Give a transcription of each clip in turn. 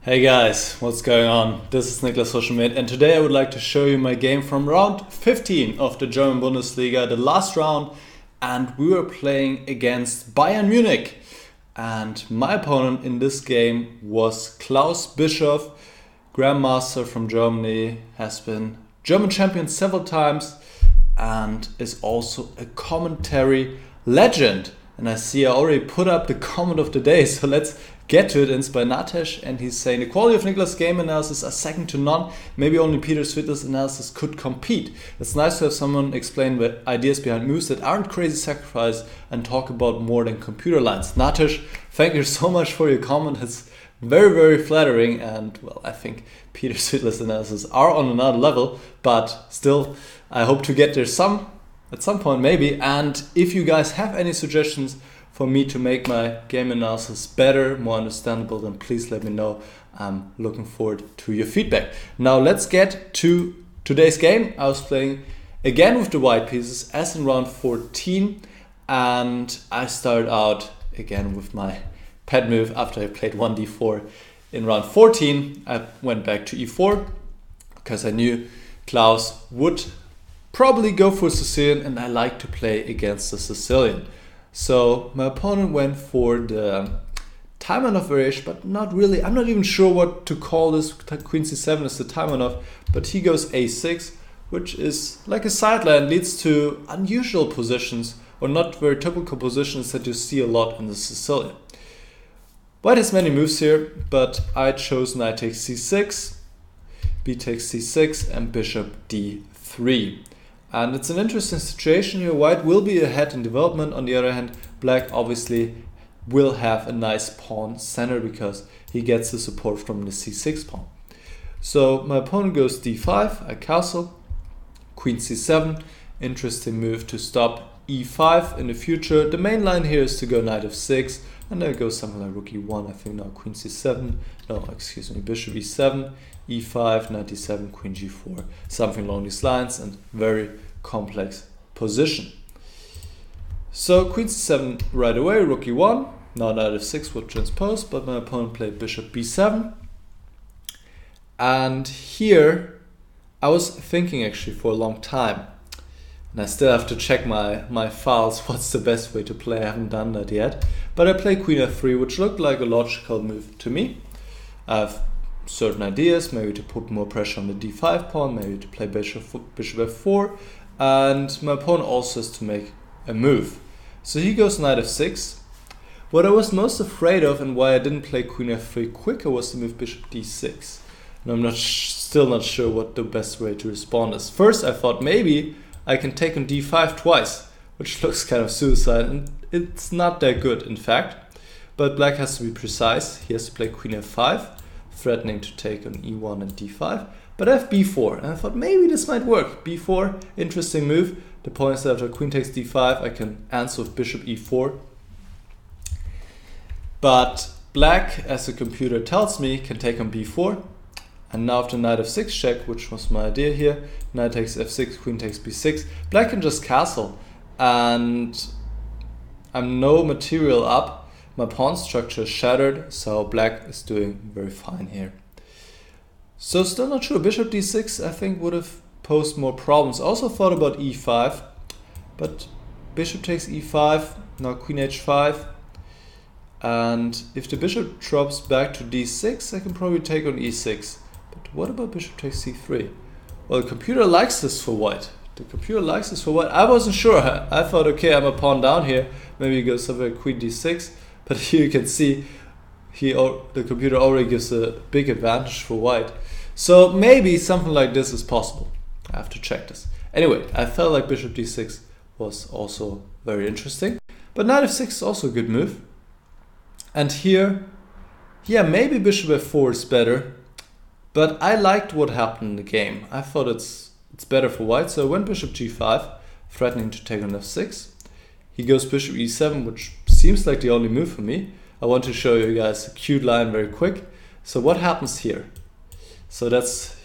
Hey guys, what's going on? This is Niclas Huschenbeth and today I would like to show you my game from round 15 of the German Bundesliga, the last round, and we were playing against Bayern Munich. And my opponent in this game was Klaus Bischoff, Grandmaster from Germany, has been German champion several times and is also a commentary legend. And I see I already put up the comment of the day, so let's get to it. It's by Natesh, and he's saying the quality of Niclas' game analysis are second to none. Maybe only Peter Svidler's analysis could compete. It's nice to have someone explain the ideas behind moves that aren't crazy sacrifice and talk about more than computer lines. Natesh, thank you so much for your comment. It's very, very flattering, and well, I think Peter Svidler's analysis are on another level, but still, I hope to get there at some point maybe. And if you guys have any suggestions for me to make my game analysis better, more understandable, then please let me know. I'm looking forward to your feedback. Now let's get to today's game. I was playing again with the white pieces as in round 14, and I started out again with my pet move after I played 1d4. In round 14, I went back to e4 because I knew Klaus would probably go for Sicilian, and I like to play against the Sicilian. So my opponent went for the Taimanov variation, but not really. I'm not even sure what to call this. Queen c7 is the Taimanov, but he goes a6, which is like a sideline, leads to unusual positions or not very typical positions that you see a lot in the Sicilian. White has many moves here, but I chose knight takes c6, b takes c6, and bishop d3. And it's an interesting situation here. White will be ahead in development. On the other hand, black obviously will have a nice pawn center because he gets the support from the c6 pawn. So my opponent goes d5, I castle, queen c7, interesting move to stop e5 in the future. The main line here is to go knight f6, and then it goes something like rook e1, I think now queen c7, no, excuse me, bishop e7, e5, knight d7, queen g4, something along these lines, and very complex position. So queen c7 right away, rook e1, now knight f6 will transpose, but my opponent played bishop b7. And here I was thinking actually for a long time, and I still have to check my files what's the best way to play. I haven't done that yet, but I played queen f3, which looked like a logical move to me. I have certain ideas, maybe to put more pressure on the d5 pawn, maybe to play bishop f4, and my opponent also has to make a move. So he goes knight f6. What I was most afraid of and why I didn't play queen f3 quicker was to move bishop d6. And I'm still not sure what the best way to respond is. First I thought maybe I can take on d5 twice, which looks kind of suicide, and it's not that good in fact. But black has to be precise. He has to play queen f5, threatening to take on e1 and d5. But I have b4, and I thought maybe this might work. b4, interesting move. The point is that after queen takes d5, I can answer with bishop e4. But black, as the computer tells me, can take on b4. And now after knight f6 check, which was my idea here, knight takes f6, queen takes b6, black can just castle. And I'm no material up. My pawn structure is shattered, so black is doing very fine here. So still not sure. Bishop d6 I think would have posed more problems. I also thought about e5, but bishop takes e5, now queen h5. And if the bishop drops back to d6, I can probably take on e6. But what about bishop takes c3? Well, the computer likes this for white. The computer likes this for white. I wasn't sure. I thought, okay, I'm a pawn down here. Maybe he goes somewhere queen d6. But here you can see the computer already gives a big advantage for white. So maybe something like this is possible. I have to check this. Anyway, I felt like bishop d6 was also very interesting. But knight f6 is also a good move. And here, yeah, maybe bishop f4 is better. But I liked what happened in the game. I thought it's better for white. So I went bishop g5, threatening to take on f6. He goes bishop e7, which seems like the only move for me. I want to show you guys a cute line very quick. So what happens here? So that's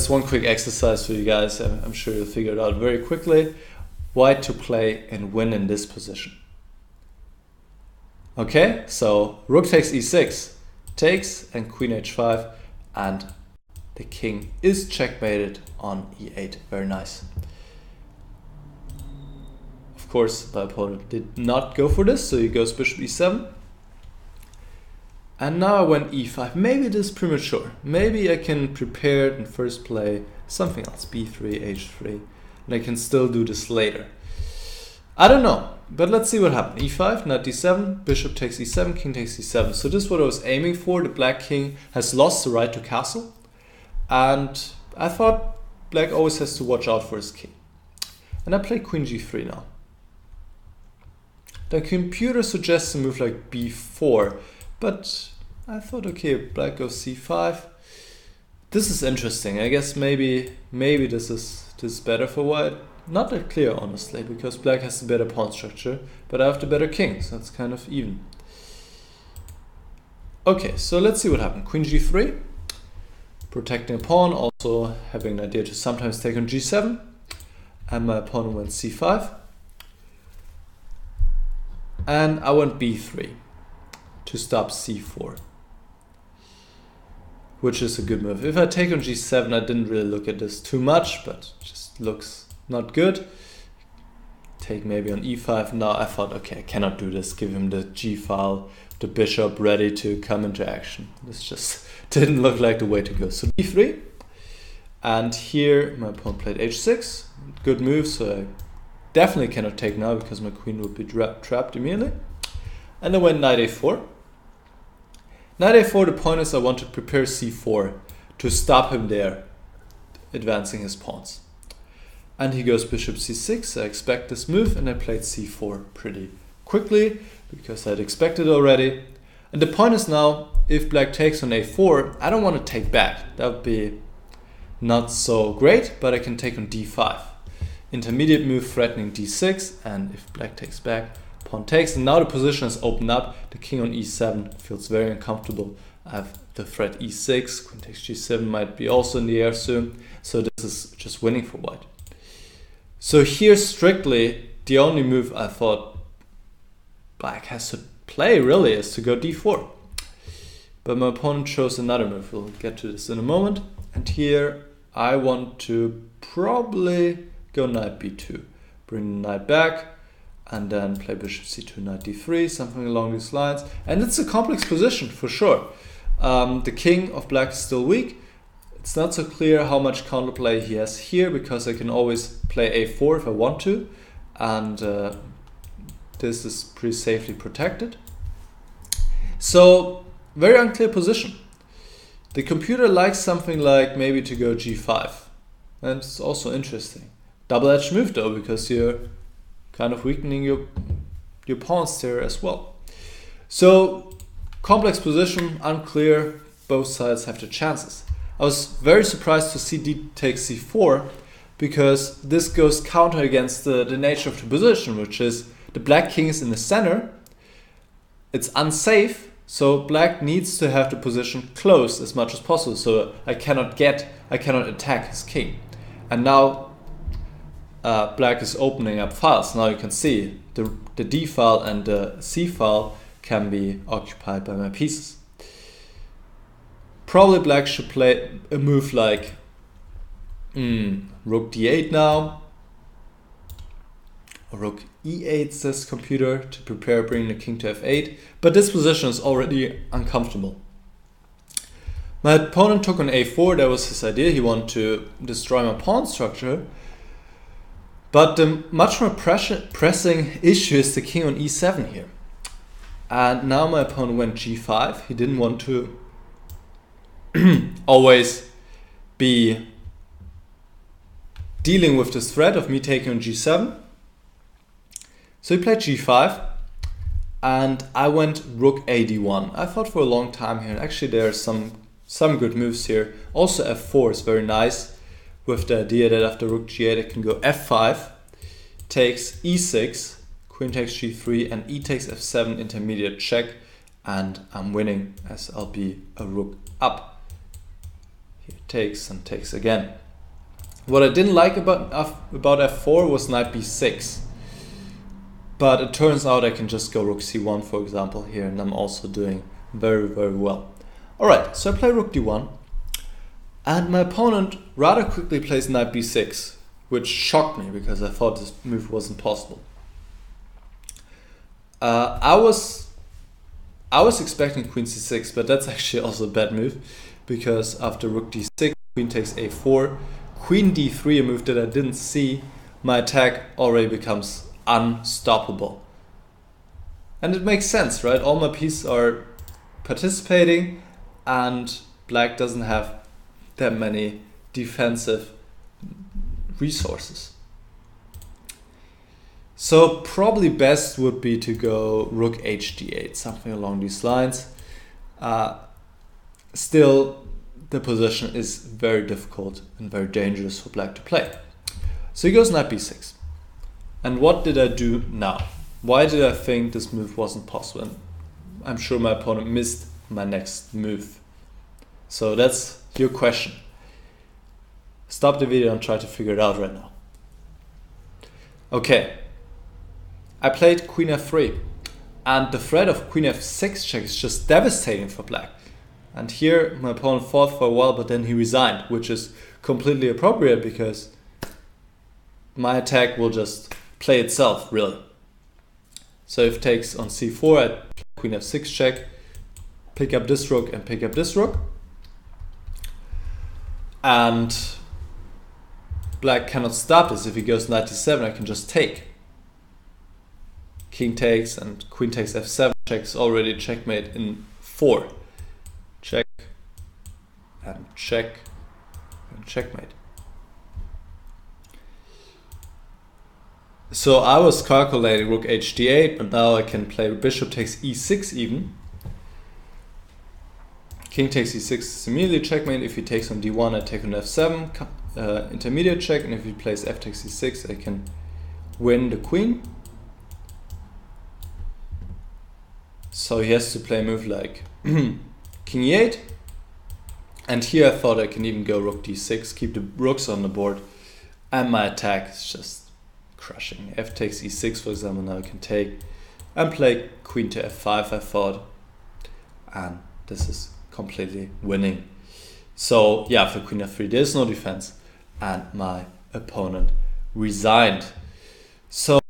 one quick exercise for you guys. I'm sure you'll figure it out very quickly. White to play and win in this position. Okay, so rook takes e6. takes and queen h5, and the king is checkmated on e8. Very nice. Of course, my opponent did not go for this, so he goes bishop e7. And now I went e5. Maybe this is premature. Maybe I can prepare and first play something else, b3, h3, and I can still do this later. I don't know, but let's see what happened. e5, knight d7, bishop takes e7, king takes e7. So this is what I was aiming for. The black king has lost the right to castle, and I thought black always has to watch out for his king. And I play queen g3 now. The computer suggests a move like b4, but I thought, okay, black goes c5. This is interesting. I guess maybe this is better for white. Not that clear, honestly, because black has the better pawn structure, but I have the better king, so it's kind of even. Okay, so let's see what happened. Queen g3, protecting a pawn, also having an idea to sometimes take on g7, and my opponent went c5. And I went b3 to stop c4, which is a good move. If I take on g7, I didn't really look at this too much, but just looks not good. Take maybe on e5. Now I thought, okay, I cannot do this. Give him the g file, the bishop ready to come into action. This just didn't look like the way to go. So b3, and here my opponent played h6. Good move, so I definitely cannot take now because my queen would be trapped immediately. And I went knight a4. Knight a4, the point is I want to prepare c4 to stop him there, advancing his pawns. And he goes bishop c6, I expect this move, and I played c4 pretty quickly, because I'd expected already. And the point is now, if black takes on a4, I don't want to take back. That would be not so great, but I can take on d5. Intermediate move threatening d6, and if black takes back, pawn takes, and now the position has opened up. The king on e7 feels very uncomfortable. I have the threat e6, queen takes g7 might be also in the air soon, so this is just winning for white. So here strictly, the only move I thought black has to play really is to go d4. But my opponent chose another move, we'll get to this in a moment. And here I want to probably go knight b2, bring the knight back, and then play bishop c2, knight d3, something along these lines. And it's a complex position for sure. The king of black is still weak. It's not so clear how much counterplay he has here, because I can always play a4 if I want to, and this is pretty safely protected. So, very unclear position. The computer likes something like maybe to go g5, and it's also interesting. Double-edged move though, because you're kind of weakening your pawns there as well. So, complex position, unclear, both sides have their chances. I was very surprised to see d takes c4, because this goes counter against the nature of the position, which is the black king is in the center, it's unsafe, so black needs to have the position closed as much as possible, so I cannot attack his king. And now black is opening up files. Now you can see the d file and the c file can be occupied by my pieces. Probably black should play a move like rook d8 now, or rook e8 says computer, to prepare bringing the king to f8, but this position is already uncomfortable. My opponent took on a4, that was his idea, he wanted to destroy my pawn structure, but the much more pressing issue is the king on e7 here. And now my opponent went g5, he didn't want to always be dealing with this threat of me taking on g7. So he played g5, and I went rook a d1. I thought for a long time here, and actually there are some good moves here. Also f4 is very nice, with the idea that after rook g8 I can go f5, takes e6, queen takes g3, and e takes f7, intermediate check, and I'm winning as I'll be a rook up. Here takes and takes again. What I didn't like about f4 was knight b6. But it turns out I can just go rook c1, for example, here, and I'm also doing very, very well. Alright, so I play rook d1, and my opponent rather quickly plays knight b6, which shocked me because I thought this move wasn't possible. I was expecting queen c6, but that's actually also a bad move, because after rook d6, queen takes a4, queen d3, a move that I didn't see, my attack already becomes unstoppable. And it makes sense, right? All my pieces are participating, and black doesn't have that many defensive resources. So probably best would be to go rook hd8, something along these lines. Still, the position is very difficult and very dangerous for black to play. So he goes knight b6. And what did I do now? Why did I think this move wasn't possible? And I'm sure my opponent missed my next move. So that's your question. Stop the video and try to figure it out right now. Okay. I played queen f3, and the threat of queen f6 check is just devastating for black. And here my opponent fought for a while, but then he resigned, which is completely appropriate because my attack will just play itself, really. So if takes on c4, I play queen f6 check, pick up this rook and pick up this rook. And black cannot stop this. If he goes knight d7, I can just take. King takes and queen takes f7, checks already checkmate in 4. Check and check and checkmate. So I was calculating rook hd8, but now I can play bishop takes e6 even. King takes e6 is immediately checkmate. If he takes on d1, I take on f7, intermediate check, and if he plays f takes e6, I can win the queen. So he has to play a move like king e8, and here I thought I can even go rook d6, keep the rooks on the board, and my attack is just crushing. F takes e6, for example, now I can take and play queen to f5, I thought, and this is completely winning. So yeah, for queen f3 there's no defense, and my opponent resigned. So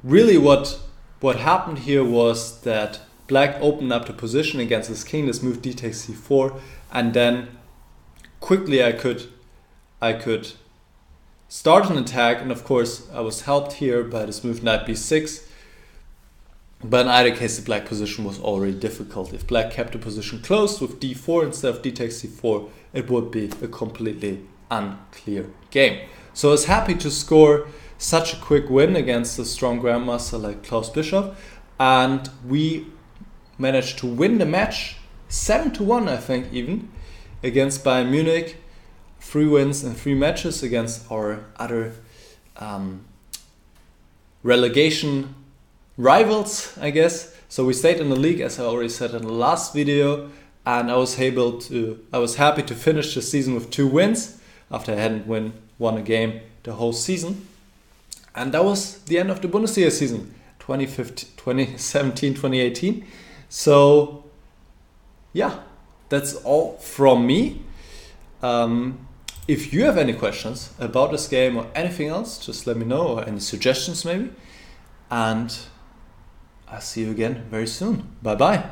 really what happened here was that black opened up the position against his king. This move d takes c4, and then quickly I could start an attack, and of course I was helped here by this move knight b6. But in either case, the black position was already difficult. If black kept the position closed with d4 instead of d takes c4, it would be a completely unclear game. So I was happy to score such a quick win against a strong grandmaster like Klaus Bischoff, and we managed to win the match 7-1, I think, even against Bayern Munich. 3 wins in 3 matches against our other relegation rivals, I guess. So we stayed in the league, as I already said in the last video, and I was happy to finish the season with 2 wins after I hadn't won a game the whole season. And that was the end of the Bundesliga season 2017-2018. So yeah, that's all from me. If you have any questions about this game or anything else, just let me know, or any suggestions maybe. And I'll see you again very soon. Bye bye.